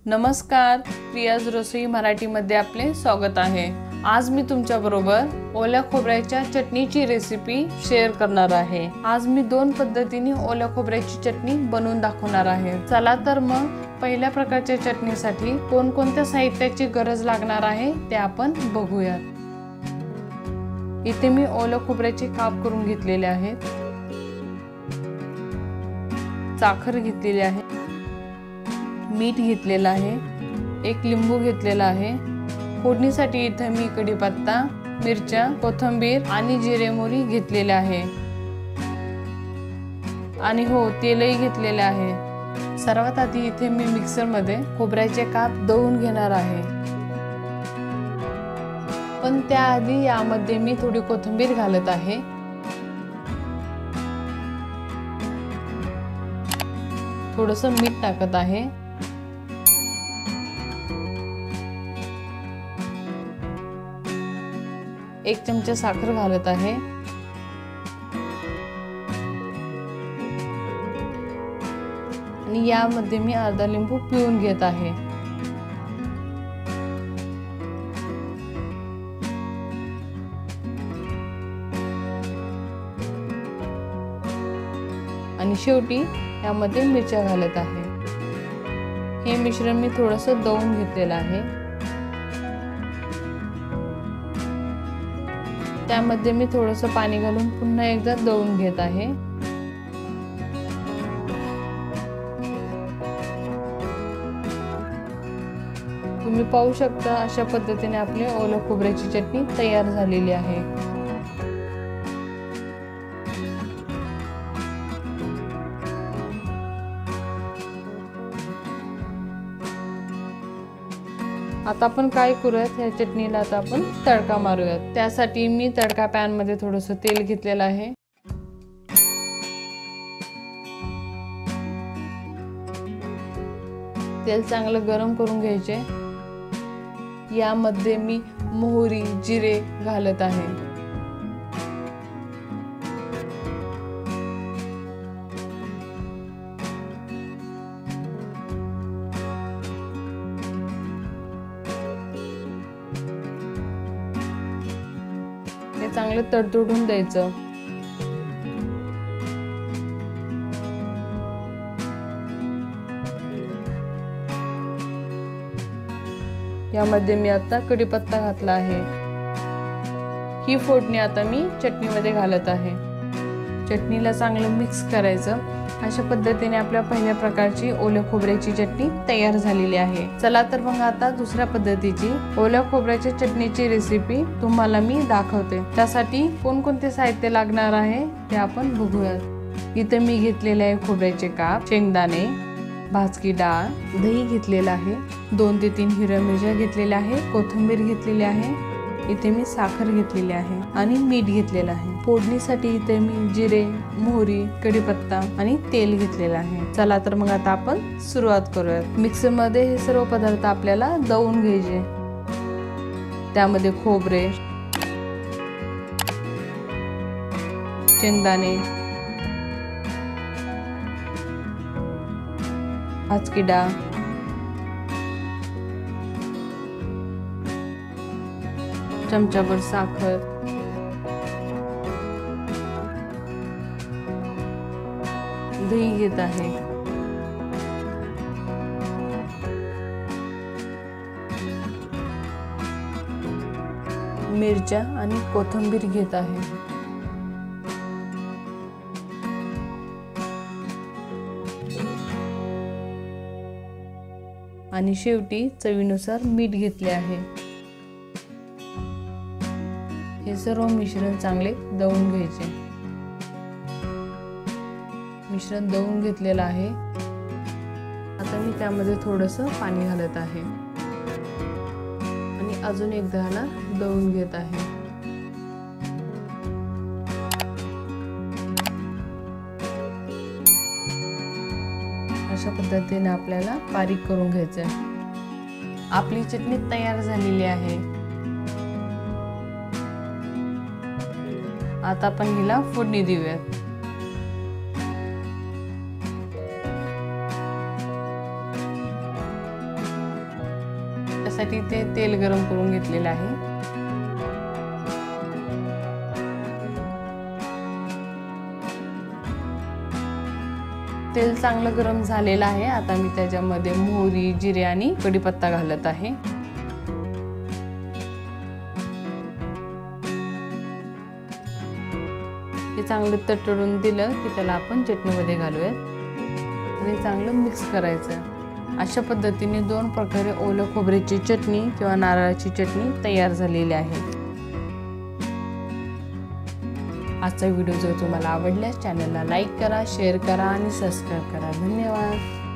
नमस्कार, प्रियाज रसोई मराठीमध्ये आपले स्वागत आहे। आज मी तुमच्या बरोबर ओल्या खोबऱ्याच्या चटणीची रेसिपी शेअर करणार आहे। आज मी दोन पद्धतीने ओल्या खोबऱ्याची चटणी बनवून दाखवणार आहे। चला तर मग पहिल्या प्रकारच्या चटणीसाठी कोणकोणत्या साहित्याची गरज लागणार आहे ते आपण बघूयात। इथे मी ओल्या खोबऱ्याचे काप करून घेतलेले आहेत, साखर घेतलेली आहे, मीठ घेतलेला आहे, एक लिंबू घेतलेला आहे। फोडणीसाठी इथे मी कढीपत्ता, मिरच्या, कोथिंबीर आणि जिरे मोहरी घेतलेले आहे आणि हो तेलही घेतलेले आहे। सर्वात आधी इथे मी मिक्सर मध्ये खोबऱ्याचे काप दळून घेणार आहे, पण त्याआधी यामध्ये मी थोडी कोथिंबीर घालत आहे। थोडंसं मीठ टाकत आहे, एक चमचा साखर घालत आहे आणि यामध्ये मी अर्धा लिंबू पिळून घेत आहे। आणि शेवटी यामध्ये मिरच्या घालत आहे। हे मिश्रण मी थोडंसं दळून घेतलेलं आहे। त्यामध्ये मी थोडंसं पाणी घालून पुन्हा एकदा दळून घेत आहे। तुम्ही पाहू शकता अशा पद्धतीने आपली ओल्या खोबऱ्याची चटणी तयार झालेली आहे। आता आपण काय करूयात, या चटणीला आता आपण तडका मारूयात। त्यासाठी मी तडका पॅन मध्ये थोडंसं तेल घेतलेलं आहे। तेल चांगलं गरम करून घ्यायचे। यामध्ये मी मोहरी, जिरे घालत आहे। हे चांगलं तडतडून द्यायचं। यामध्ये मी आता कढीपत्ता घातला आहे। ही फोडणी आता मी चटणीमध्ये घालत आहे। चटणीला चांगलं मिक्स करायचं। अशा पद्धतीने आपल्या पहिल्या प्रकारची ओल्या खोबऱ्याची चटणी तयार झालेली आहे। चला तर मग आता दुसऱ्या पद्धतीची ओल्या खोबऱ्याच्या चटणीची रेसिपी तुम्हाला मी दाखवते। त्यासाठी कोणकोणते साहित्य लागणार आहे ते आपण बघूयात। इथे मी घेतलेले आहे खोबऱ्याचे काप, शेंगदाणे, भाजकी डाळ, दही घेतलेला आहे, 2 ते 3 हिरव्या मिरच्या घेतलेल्या आहे, कोथिंबीर घेतलेली आहे, इथे मी साखर घेतलेली आहे आणि मीठ घेतलेलं आहे। फोडणीसाठी इथे मी जिरे, मोहरी, कढीपत्ता आणि तेल घेतलेलं आहे। चला तर मग आता आपण सुरुवात करूयात। मिक्सर मध्ये हे सर्व पदार्थ आपल्याला दळून घ्यायचे। त्यामध्ये खोबरे, शेंगदाणे, भाजकी डाळ, चमचाभर साखर, दही घेत आहे, मिरच्या आणि कोथिंबीर घेत आहे, आणि शेवटी चवीनुसार मीठ घेतले आहे। हे सर्व मिश्रण चांगले दळून घ्यायचे। मिश्रण दळून घेतलेलं आहे। आता मी त्यामध्ये थोडंसं पाणी घालत आहे आणि अजून एकदा ह्याला दळून घेत आहे। अशा पद्धतीने आपल्याला बारीक करून घ्यायचं आहे। आपली चटणी तयार झालेली आहे। आता आपण हिला फोडणी देऊयात। त्यासाठी ते तेल गरम करून घेतलेलं आहे। तेल चांगलं गरम झालेलं आहे। आता मी त्याच्यामध्ये मोहरी, जिरे आणि कढीपत्ता घालत आहे। हे चांगलं तडतडून दिलं की त्याला आपण चटणीमध्ये घालूयात आणि चांगलं मिक्स करायचं। अशा पद्धतीने 2 प्रकारे ओलं खोबऱ्याची चटणी किंवा नारळाची चटणी तयार झालेली आहे। आजचा व्हिडिओ जर तुम्हाला आवडल्यास चॅनलला लाईक करा, शेअर करा आणि सबस्क्राईब करा। धन्यवाद।